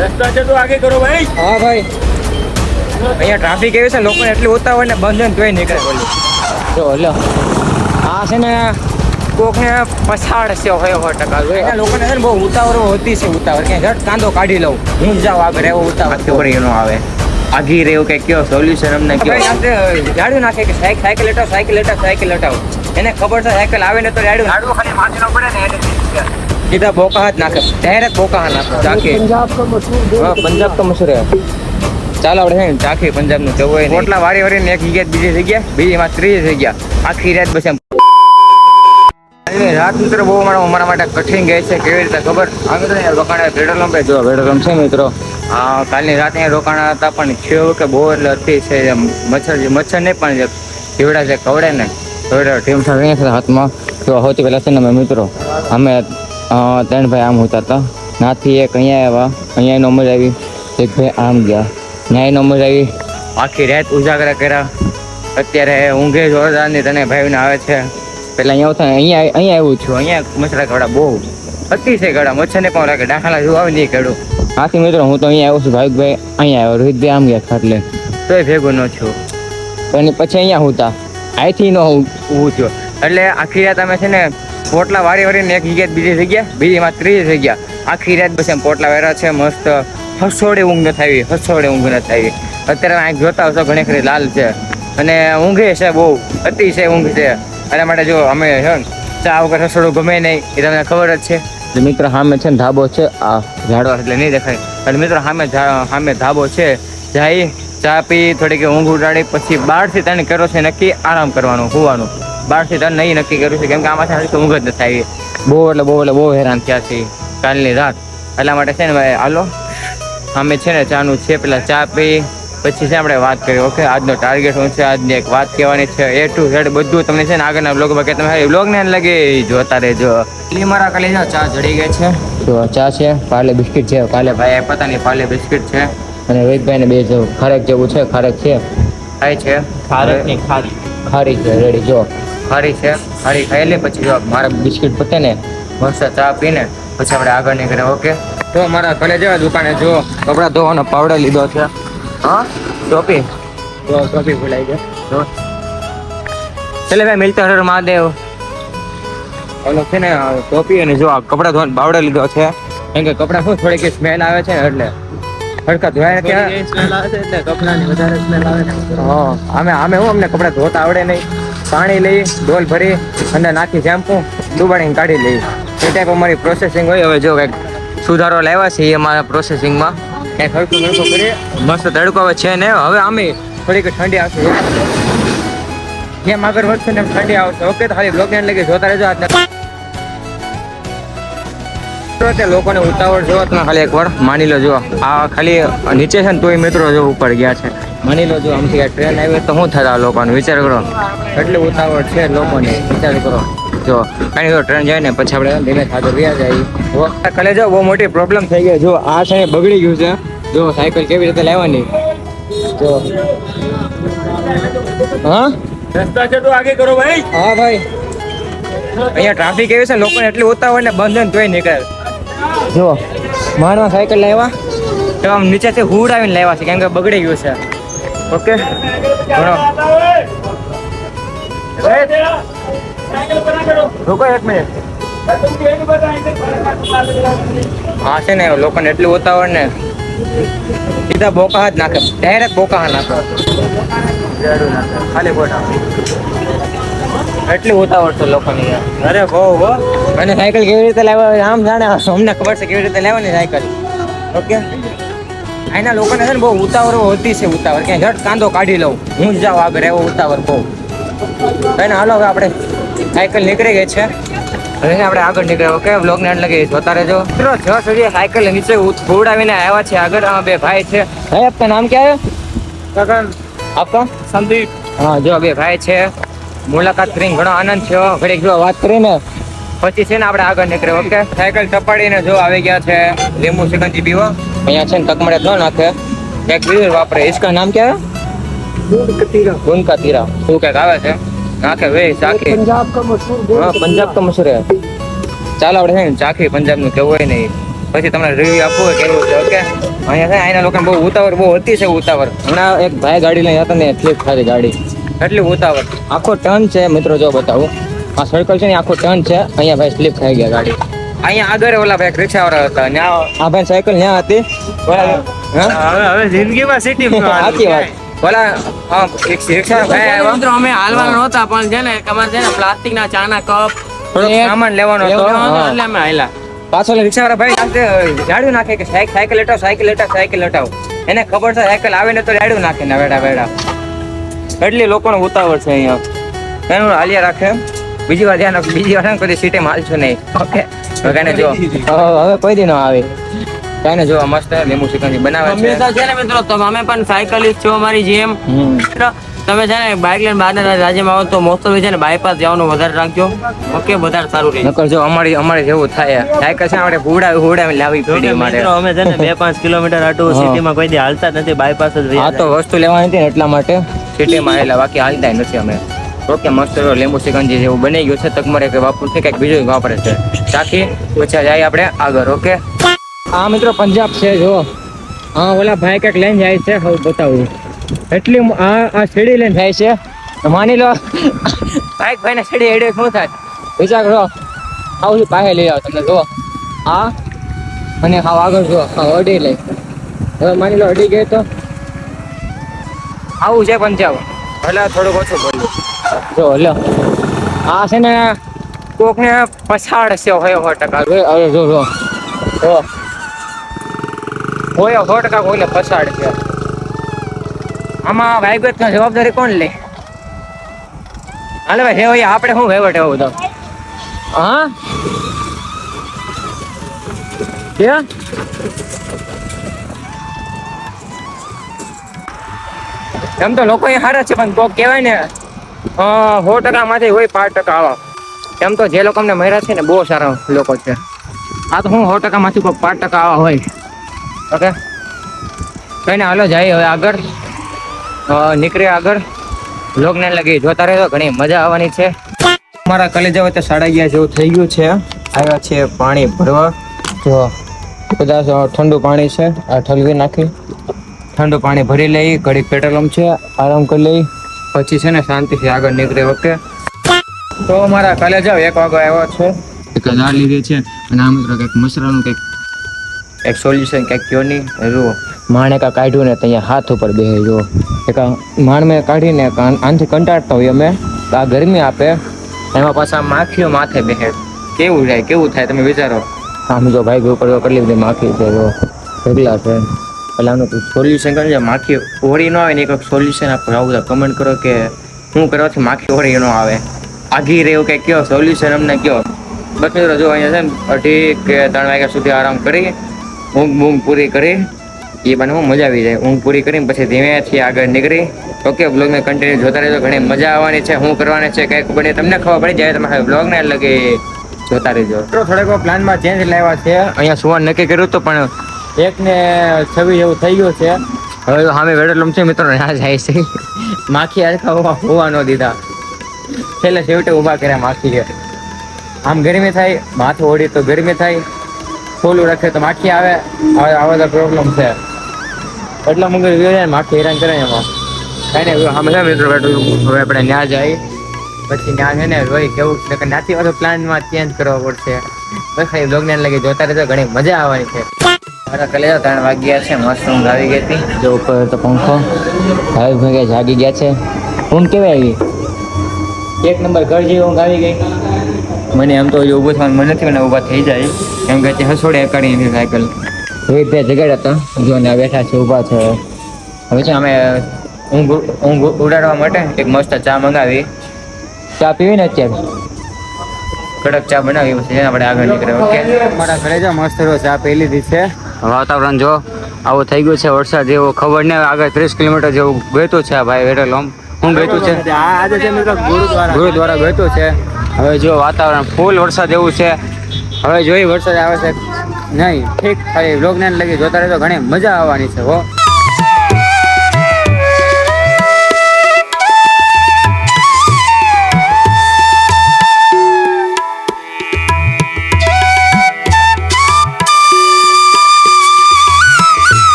રસ્તા છે તો આગે કરો ભાઈ. હા ભાઈ, અહીંયા ટ્રાફિક એવી છે, લોકોને એટલી ઉતાવળ ને બંધ ને તોય નીકળે બોલી. જો લો, આ છે ને કોકને પછાડ છે 100%. એના લોકોને છે ને બહુ ઉતાવળ હોતી છે, ઉતાવળ કે ઝટ કાંદો કાઢી લઉં, હું જ જાઉં આગળ, એવો ઉતાવળ ખબર એનો આવે આગી રહ્યો કે કયો સોલ્યુશન અમને કયો. જાડ્યું નાખે કે સાયકલ હટાવો. એને ખબર છે સાયકલ આવે ને તો જાડવું ખાલી માથે ન પડે ને એને સીધા બોકા હાથ નાખે, ડાયરેક્ટ બોકા હાથ નાખે ચાખી. હા, પંજાબ તો મશહૂર હે. ચાલો આપણે છે ને ચાખી પંજાબનું જવું હોય રોટલા વારી ને એક જગ્યાએ બીજી જગ્યા, બીજીમાં ત્રીજી જગ્યા, આખી રાત બસ એમ. રાત મિત્રો બહુ અમારા માટે કઠિન ગઈ છે. કેવી રીતે ખબર, અમે તો અહીંયા રોકાણા પેટ્રોલ પંપે. જો પેટ્રોલ પંપ છે મિત્રો, કાલની રાતે અહીંયા રોકાણા હતા, પણ થયું કે બહુ એટલે અતિ છે. મચ્છર નહીં પણ જીવડા છે કવડે ને ટીમ સાથે હાથમાં. તો સૌથી પહેલાં છે ને અમે મિત્રો અમે 3 ભાઈ આમ હોતા હતા, નાથી એક અહીંયા આવ્યા, અહીંયા નો મજા આવી, એક ભાઈ આમ ગયા, ન્યાય નો મજા આવી, આખી રાત ઉજાગરા કર્યા. અત્યારે ઊંઘે જોરદારની તને ભાઈને આવે છે. પેલા અહીંયા આવ્યું છું, અહીંયા મચ્છરા કવડા બહુ અતિ છે. કવડા મચ્છર ને પણ લાગે, ડાખાલા જેવું આવે નહીં કડું. હાથી મિત્રો હું તો અહીંયા આવ્યો છું, ભાઈ અહીંયા આવ્યો, રોહિતભાઈ આમ ગયા ખાટલે, તોય ભેગું ન છું. અને પછી અહીંયા હુંતા અહીંથી ન ઊભું થયો. એટલે આખી રાત અમે છે ને પોટલા વારીને એક જગ્યાએ બીજી જગ્યા, બીજીમાં ત્રીજી જગ્યા, આખી રાત બસ એમ પોટલા વેરા છે. મસ્ત હસોડે ઊંઘ નથી આવી. અત્યારે આંખ જોતા હશો ઘણી ખરી લાલ છે અને ઊંઘે છે, બહુ અતિ છે ઊંઘ છે. એના માટે જો અમે છે ને ચા વગર રસોડું ગમે નહીં, એ તમને ખબર જ છે. મિત્રો સામે છે ને ધાબો છે, આ ઝાડવા એટલે નહીં દેખાય. એટલે મિત્રો સામે ધાબો છે, જાય ચા પી થોડીક ઊંઘ ઉડાડી, પછી 12 થી 3 કર્યો છે નક્કી આરામ કરવાનું, હોવાનું. 12 થી 3 નહીં નક્કી કર્યું છે, કેમ કે આમાંથી ઊંઘ જ નથી આવી. બહુ હેરાન થયા છે કાલની રાત. એટલા માટે છે ને ભાઈ હાલો અમે છે ને ચાનું છે, પેલા ચા પી પછી છે આપણે વાત કરીએ. ઓકે, આજનો ટાર્ગેટ શું છે, આજની એક વાત કહેવાની છે, A to Z બધું તમને છે ને આગળના બ્લોગમાં કે તમે બ્લોગને લાગે જોતા રહેજો. એટલે મારા કાલે ચા જડી ગઈ છે. તો ચા છે, પાર્લે બિસ્કિટ છે, કાલે ભાઈ પોતાની પાર્લે બિસ્કિટ છે, અને રોહિતભાઈને બે જેવું ખારેક જેવું છે, ખારેક છે ખાય છે, ખારી છે રેડી. જો ખારી છે, ખારી ખાઈ લે પછી જો મારા બિસ્કિટ પતે ને મસ્ત ચા પીને પછી આપણે આગળ નીકળે. ઓકે, તો મારા ઘરે જવા દુકાને જો કપડાં ધોવાનો પાવડર લીધો છે. હા, ટોપી ભૂલાઈ ગયા. ચલે ભાઈ મિલતા હર મહાદેવ. ઓલો છે ને ટોપી અને જો આ કપડાં ધોવાનો પાવડર લીધો છે, કેમ કે કપડાં શું થોડીક સ્મેલ આવે છે એટલે હડકા ધોયા ત્યાં સ્મેલ આવે છે, એટલે કપડાની વધારે સ્મેલ આવે છે. હા, અમે અમને કપડાં ધોતા આવડે નહીં. પાણી લઈ ડોલ ભરી અંદર નાખી શેમ્પુ ડુબાડીને કાઢી લઈ, એ ટાઈપ અમારી પ્રોસેસિંગ હોય. હવે જો કંઈક સુધારો લાવ્યા છે એ અમારા પ્રોસેસિંગમાં, કંઈક હલકું કરીએ. મસ્ત તડકો હવે છે ને, હવે અમે થોડીક ઠંડી આવશે, જેમ આગળ વધશે ને ઠંડી આવશે. ઓકે, તો ખાલી બ્લોગ લઈ જોતા રહેજો. લોકોને ઉતાવળ જોવો તમે ખાલી એકવાર માની લો. જો આ ખાલી નીચે છે ને તોય મિત્રો જો ઉપર ગયા છે. માની લો જો આમથી ટ્રેન આવી તો શું થતા લોકોને, વિચાર કરો. એટલી ઉતાવળ છે લોકોને, વિચાર કરો. જો કાંઈ જો ટ્રેન જાય ને પછી આપણે ધીમે ખાતે વ્યા જાય. કાલે જો બહુ મોટી પ્રોબ્લેમ થઈ ગઈ. જો આ છે બગડી ગયું છે. જો સાયકલ કેવી રીતે લેવાની. જો હા, રસ્તા છે તો આગે કરો ભાઈ. હા ભાઈ, અહીંયા ટ્રાફિક એવી છે, લોકોને એટલી ઉતાવળ ને બંધ ને તોય નીકળે. જો માણવા સાયકલ લાવ્યા તો આમ નીચેથી હુડ આવીને લાવ્યા છે, કેમ કે બગડી ગયું છે. ઓકે, રોકો એક મિનિટ. હા છે ને લોકોને એટલી ઉતાવળ ને સીધા બોકા હાથ નાખે, ડાયરેક્ટ બોકા હાથ નાખે ખાલી બોટા. એટલી ઉતાવળ છે લોકોની. અરે બહુ. અને સાયકલ કેવી રીતે લાવવા આમ જાણે અમને ખબર છે કેવી રીતે લેવાની સાયકલ. ઓકે, અહીંના લોકોને છે ને બહુ ઉતાવળ હોતી છે, ઉતાવળ કે ઝટ કાંદો કાઢી લઉં, હું જ જાઉં આગળ, એવો ઉતાવળ બહુ. એને હાલો હવે આપણે સાયકલ નીકળી ગઈ છે, હવે આપણે આગળ નીકળ્યા. ઓકે, બ્લોગને એન્ડ લગી જોતા રહેજો. મિત્રો 6 સુધી સાયકલ નીચે ઉડાવીને આવ્યા છે. આગળ બે ભાઈ છે. ભાઈ આપકા નામ ક્યાં હે? ગગન. આપકા? સંદીપ. હા, જો બે ભાઈ છે. મુલાકાત કરીને ઘણો આનંદ થયો. ઘડીક જો વાત કરીને પછી છે ને આપણે આગળ નીકળે. ઓકે, સાયકલ ટપાડીને જો આવી ગયા છે લીંબુ સિકંજી પીવા. અહીંયા છે ને તકમડે ન નાખે, એક બીજું વાપરે. इसका नाम क्या है? गुनका तीरा શું કંઈક આવે છે, નાખે વે ચાખી. પંજાબ કા મશહૂર. હા, પંજાબ તો મશહૂર હે. ચાલો આપણે છે ને ચાખી પંજાબ નું કેવું હોય નહીં. પછી તમને રિવ્યુ આપવું હોય કેવું છે. ઓકે, અહીંયા છે અહીંના લોકોને બહુ ઉતાવળ, બહુ હતી છે ઉતાવળ. હમણાં એક ભાઈ ગાડી લઈને હતા ને, ફ્લિપ ખાધી ગાડી, એટલી ઉતાવળ. આખો ટર્ન છે મિત્રો, જો બતાવું, આ સર્કલ છે ને આખો ટર્ન છે. અહીંયા ભાઈ સ્લીપ ખાઈ ગયા ગાડી. અહીંયા આગળ ઓલા ભાઈ રિક્ષાવાળા હતા, આ ભાઈ સાયકલ ત્યાં હતી. હવે જિંદગીમાં સિટી સાચી વાત. ઓલા એક રિક્ષા ભાઈ આવ્યા, મિત્રો અમે હાલવાના નહોતા, પણ છે ને અમારે છે ને પ્લાસ્ટિક ના ચાના કપ થોડોક સામાન લેવાનો હતો. એટલે અમે હાલ્યા. પાછો રિક્ષાવાળા ભાઈ જાડ્યું નાખે કે સાયકલ લેટાવ, સાયકલ લેટાવ, સાયકલ લેટાવ. એને ખબર છે સાયકલ આવે ને તો જાડ્યું નાખે ને વેડા વેડા. એટલી લોકોને ઉતાવળ છે અહીંયા, એનું હાલ્યા રાખે. બીજી વાર ધ્યાન રાખો, બીજી વાર કદી સીટે માલશો નહીં. ઓકે, હવે જો હવે કોઈ દી ન આવે. કાંઈ જો મસ્ત લીંબુ શિકંજી બનાવે છે. હંમેશા છે ને મિત્રો, તમે અમે પણ સાયકલિસ્ટ છો અમારી જેમ. તમે છે ને બાઇક લઈને બહારના રાજ્યમાં આવો તો મોસ્ટ ઓફ છે ને બાયપાસ જવાનું વધારે રાખજો. ઓકે, વધારે સારું રહે. નકર જો અમારે જેવું થાય, સાયકલ છે આપણે હુડાવી લાવી પડી માટે. મિત્રો અમે છે ને 2-5 કિલોમીટર આટલું સિટીમાં કોઈ દી હાલતા જ નથી, બાયપાસ જ આ તો વસ્તુ લેવાની હતી ને એટલા માટે સિટીમાં આવેલા, બાકી હાલતા નથી અમે. ઓકે, મસ્ત લીંબુ શિકંજી જેવું બની ગયું છે. તકમરે કે વાપરું છે, કંઈક બીજું વાપરે છે. ચાખી પછી જાય આપણે આગળ. ઓકે, આ મિત્રો પંજાબ છે જો. હા, ઓલા ભાઈ કંઈક લઈને જાય છે, હવે બતાવું. એટલી આ સીડી લઈને જાય છે, માની લો ભાઈ ને સીડી હેડે શું થાય વિચાર કરો. આવું પાસે લઈ આવો તમને, જો આ અને હા આગળ જો અડી લઈ. હવે માની લો અડી ગઈ તો આવું છે પંજાબ. એટલે થોડુંક ઓછું બોલ્યું જો. લો આ છે ને કોકને પછાડ છે, હોય 100%. અરે જો જો હોય 100% કોઈને પછાડ છે. આમાં વાઇબ્રેટ જવાબદારી કોણ લે? હાલે ભાઈ હોય આપણે શું વહીવટ એવો બધો. હા કે એમ તો લોકો સારા છે, પણ કોક કહેવાય ને 100% માંથી હોય 5% આવા. એમ તો જે લોકો અમને મર્યા છે ને બહુ સારા લોકો છે. આ તો હું 100% માંથી કોઈ 5% આવા હોય. ઓકે, કઈ ને હાલો જાય હવે આગળ, નીકળે આગળ. બ્લોગને લગી જોતા રહેજો, ઘણી મજા આવવાની છે. અમારા કલેજા વચ્ચે 11:30 જેવું થઈ ગયું છે. આવ્યા છે પાણી ભરવા. જો કદાચ ઠંડુ પાણી છે, આ ઠલવી નાખી ઠંડુ પાણી ભરી લઈ, ઘડીક પેટ્રોલ છે, આરામ કરી લઈ, પછી છે ને શાંતિથી આગળ નીકળે. ઓકે, તો અમારા કલેજા 1 વાગે આવ્યો છે. એક દાળ લીધી છે અને આ મિત્રો કંઈક મસરાનું કંઈક એક સોલ્યુશન કંઈક કયો નહીં. જુઓ માણે કાં કાઢ્યું ને ત્યાં હાથ ઉપર બેસે. જુઓ એક માણ મેં કાઢીને આનાથી કંટાળતા હોય અમે, આ ગરમી આપે, એમાં પાછા માખીઓ માથે બેસે. કેવું જાય, કેવું થાય તમે વિચારો. આમ જો ભાઈ ઉપર કેટલી બધી માખી છે, જો ઢગલા છે. એટલે આનું સોલ્યુશન કરજો, માખી ઓળી ન આવે ને એક સોલ્યુશન આપો. આવું બધા કમેન્ટ કરો કે શું કરવાથી માખી ઓળી ન આવે. આઘી રહે એવું કંઈક કયો સોલ્યુશન અમને કયો. બસ મિત્રો જો અહીંયા છે ને 2:30 કે 3 વાગ્યા સુધી આરામ કરી, ઊંઘ પૂરી કરી. એ બને હું મજા આવી જાય. ઊંઘ પૂરી કરીને પછી ધીમેથી આગળ નીકળી. ઓકે, બ્લોગને કન્ટિન્યુ જોતા રહેજો, ઘણી મજા આવવાની છે. શું કરવાની છે કંઈક બને તમને ખબર પડી જાય. તમે બ્લોગને લગે જોતા રહેજો. થોડેક પ્લાનમાં ચેન્જ લાવ્યા છે. અહીંયા સુવાનું નક્કી કર્યું હતું પણ 1:26 જેવું થઈ ગયું છે. હવે સામે વેડલમ છે મિત્રો, ના જાય છે. માખી હરખા હોવા ન દીધા, છેલ્લે છેવટે ઊભા કર્યા માખી. આમ ગરમી થાય, માથું ઓળી તો ગરમી થાય, ખોલું રાખે તો માખી આવે. આવા બધા પ્રોબ્લેમ છે. એટલા મંગળ માખી હેરાન કરે એમાં કઈ ને. હમણાં મિત્રો હવે આપણે ત્યાં જાય, પછી ત્યાં છે ને રોઈ કેવું ત્યાંથી બધો પ્લાનમાં ચેન્જ કરવો પડશે. બસ એ બ્લોગને લાગી જોતા રહેજો, ઘણી મજા આવવાની છે. મારા કલેજા 3 વાગ્યા છે, મસ્ત ઊંઘ આવી ગઈ હતી. જો ઉપર તો પંખો ભાઈ ભાગે જાગી ગયા છે. ઊંઘ કેવી આવી? 1 નંબર ઘર જેવી ઊંઘ આવી ગઈ. મને એમ તો ઊભું થવાનું મને નથી, મને ઊભા થઈ જાય એમ કે હસોડે કાઢી સાયકલ રોહિત ભાઈ જગાડ્યા હતા. જો ને બેઠા છે, ઊભા છે. હવે છે અમે ઊંઘ ઉડાડવા માટે એક મસ્ત ચા મંગાવી. ચા પીવી ને અત્યારે કડક ચા બનાવી, પછી આપણે આગળ નીકળે. ઓકે, મારા ઘરે જો મસ્ત ચા પી લીધી છે. વાતાવરણ જો આવું થઈ ગયું છે, વરસાદ જેવું. ખબર નહીં, આગળ 30 કિલોમીટર જેવું ગયું છે. ભાઈ વેડલમ હું ગયું છે આજે છે મિત્રો, ગુરુદ્વારા ગયું છે. હવે જો વાતાવરણ ફૂલ વરસાદ એવું છે. હવે જોઈ વરસાદ આવે છે નહીં. ઠીક, ખાલી બ્લોગને લગી જોતા રહેજો, ઘણી મજા આવવાની છે. હો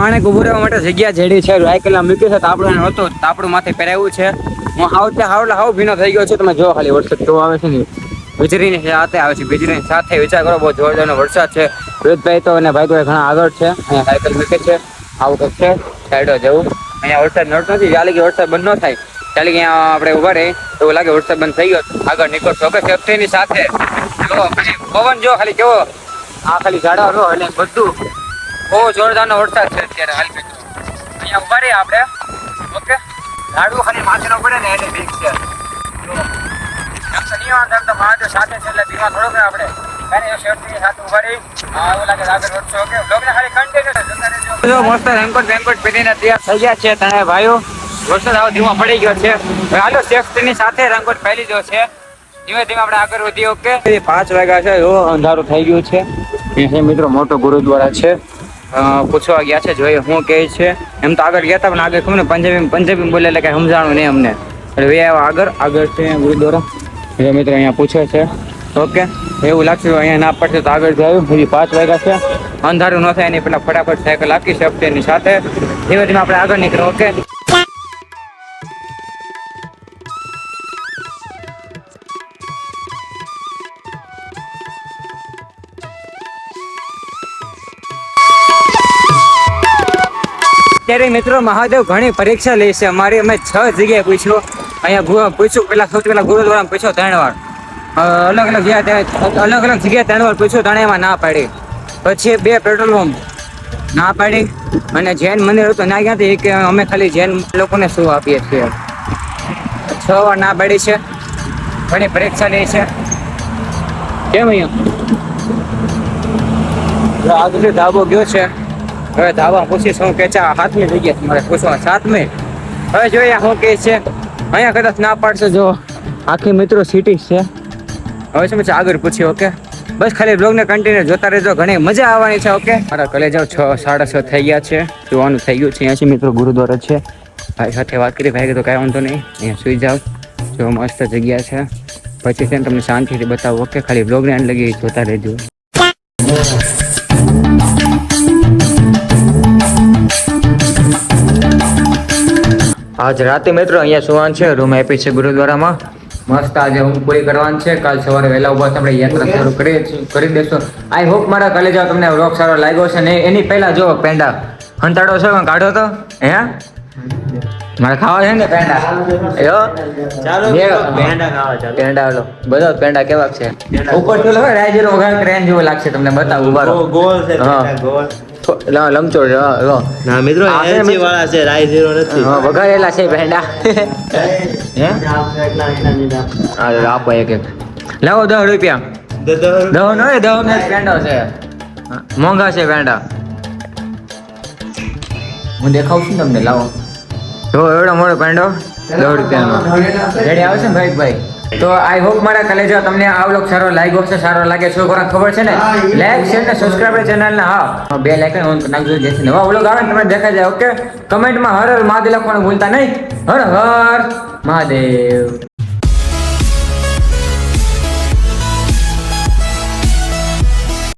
માણેક ઉભું રહેવા માટે જગ્યા જેડી છે સાયકલમાં મૂકી છે તાપડું હતું તાપડું માથે પહેરાવ્યું છે હું હાવ ભીનો થઈ ગયો છું તમે જો ખાલી વરસાદ કેવો આવે છે ને વીજળીની સાથે આવે છે વીજળીની સાથે વિચાર કરો બહુ જોરદારનો વરસાદ છે વિરુદ્ધભાઈ તો અને ભાઈ તો ઘણા આગળ છે અહીંયા સાયકલ મૂકે છે આવું કંઈક છે સાઈડો જવું અહીંયા વરસાદ નડતો નથી ચાલે કે વરસાદ બંધ ન થાય ચાલે કે અહીંયા આપણે ઉભા રહી એવું લાગે વરસાદ બંધ થઈ ગયો આગળ નીકળશો ઓકે સેફ્ટીની સાથે જો પવન જો ખાલી કેવો આ ખાલી ઝાડવા રો એટલે બધું બહુ જોરદારનો વરસાદ છે અત્યારે હાલ મિત્રો અહીંયા ઉભા રહીએ આપણે ઓકે ઝાડવું ખાલી માથે ન પડે ને એટલે ઠીક છે મહાદેવ સાથે છે એટલે બીમાં થોડોક આપણે ઉભા રહી એવું લાગે આગળ વધશો ઓકે બ્લોગને ખાલી કન્ટિન્યુ મસ્ત રેનકોટ પહેરીને તૈયાર થઈ ગયા છે તને ભાઈઓ વરસાદ આવો ધીમો પડી ગયો છે હાલો સેફ્ટીની સાથે રેનકોટ પહેરી ગયો છે ધીમે ધીમે આપણે આગળ વધીએ ઓકે 5 વાગ્યા છે અંધારું થઈ ગયું છે અહીંયા મિત્રો મોટો ગુરુદ્વારા છે પૂછવા ગયા છે જોઈએ શું કહે છે એમ તો આગળ ગયા હતા પણ આગળ ખબર ને પંજાબી બોલે એટલે કઈ સમજાણું નહીં અમને એટલે આગળ છે ગુરુદ્વારા એટલે મિત્રો અહીંયા પૂછે છે ઓકે એવું લાગશે અહીંયા ના પડશે તો આગળ જાય હજી 5 વાગ્યા છે અંધારું ન થાય એની પેલા ફટાફટ સાયકલ આપી સેફ્ટીની સાથે ધીમે ધીમે આપણે આગળ નીકળો ઓકે અત્યારે મિત્રો મહાદેવ ઘણી પરીક્ષા લે છે અમારી અમે 6 જગ્યાએ પૂછ્યું અહીંયા પૂછ્યું સૌથી પહેલા ગુરુદ્વારામાં પૂછ્યો 3 વાર અલગ અલગ જગ્યાએ 3 વાર પૂછ્યું ત્રણેયમાં ના પાડી પછી 2 પેટ્રોલ પંપ ના પાડી અને જૈન મંદિર હતું ના ક્યાંથી કે અમે ખાલી જૈન લોકોને શું આપીએ છીએ 6 વાર ના પાડી છે ઘણી પરીક્ષા લે છે કેમ અહીંયા આગળ ધાબો ગયો છે હવે ધાબા પૂછીશ હું કે છે 7મી જગ્યા મારે પૂછવા 7મી હવે જોઈએ શું કે છે અહીંયા કદાચ ના પાડશે જો આખી મિત્રો સિટી છે હવે શું છે આગળ પૂછીએ ઓકે બસ ખાલી બ્લોગને કન્ટિન્યુ જોતા રહેજો ઘણી મજા આવવાની છે ઓકે મારા કલેજ 6 સાડા 6 થઈ ગયા છે જોવાનું થઈ ગયું છે અહીંયાથી મિત્રો ગુરુદ્વારા છે ભાઈ સાથે વાત કરી ભાઈ તો કાંઈ વાંધો નહીં અહીંયા સુઈ જાઓ જો મસ્ત જગ્યા છે પછી છે તમને શાંતિથી બતાવો ઓકે ખાલી બ્લોગને એન્ડ લગી જોતા રહેજો આજ રાતે મિત્રો અહીંયા સુવાન છે રૂમ આપી છે ગુરુદ્વારામાં મસ્ત આજે ઊંઘ પૂરી કરવાની છે કાલ સવારે વહેલા ઉભા આપણે યાત્રા શરૂ કરી દેશું આઈ હોપ મારા કલેજા તમને વ્લોગ સારો લાગ્યો છે ને એની પહેલા જો પેંડા હંતાડો છે કાઢો તો હે મારે ખાવા છે ને પેંડા પેંડા લો બધા પેંડા કેવા છે ઉપર તો રાયજીરો વઘાર ટ્રેન જેવો લાગશે તમને બતાવું ઉભા લમચોડ ના મિત્રો એલચી વાળા છે રાઈ ઝીરો નથી વઘારેલા છે પેંડા આપો એક લાવો 10 રૂપિયા 10 નો પેંડો છે મોંઘા છે પેંડા હું દેખાવું છું તમને લાવો જો એવડો મોટો પેંડો 10 રૂપિયાનો રેડી આવશે ને ભાઈ તો આઈ હોપ મારા કલેજા તમને આ વ્લોગ સારો લાગ્યો છે સારો લાગે શું કરો ખબર છે ને લાઈક શેર ને સબસ્ક્રાઇબ ચેનલ ને હા બેલ આઇકન ઓન કરી નાખજો જેથી નવા વ્લોગ આવે તમને દેખાઈ જાય ઓકે કમેન્ટમાં હર હર મહાદેવ લખવાનું ભૂલતા નહીં હર હર મહાદેવ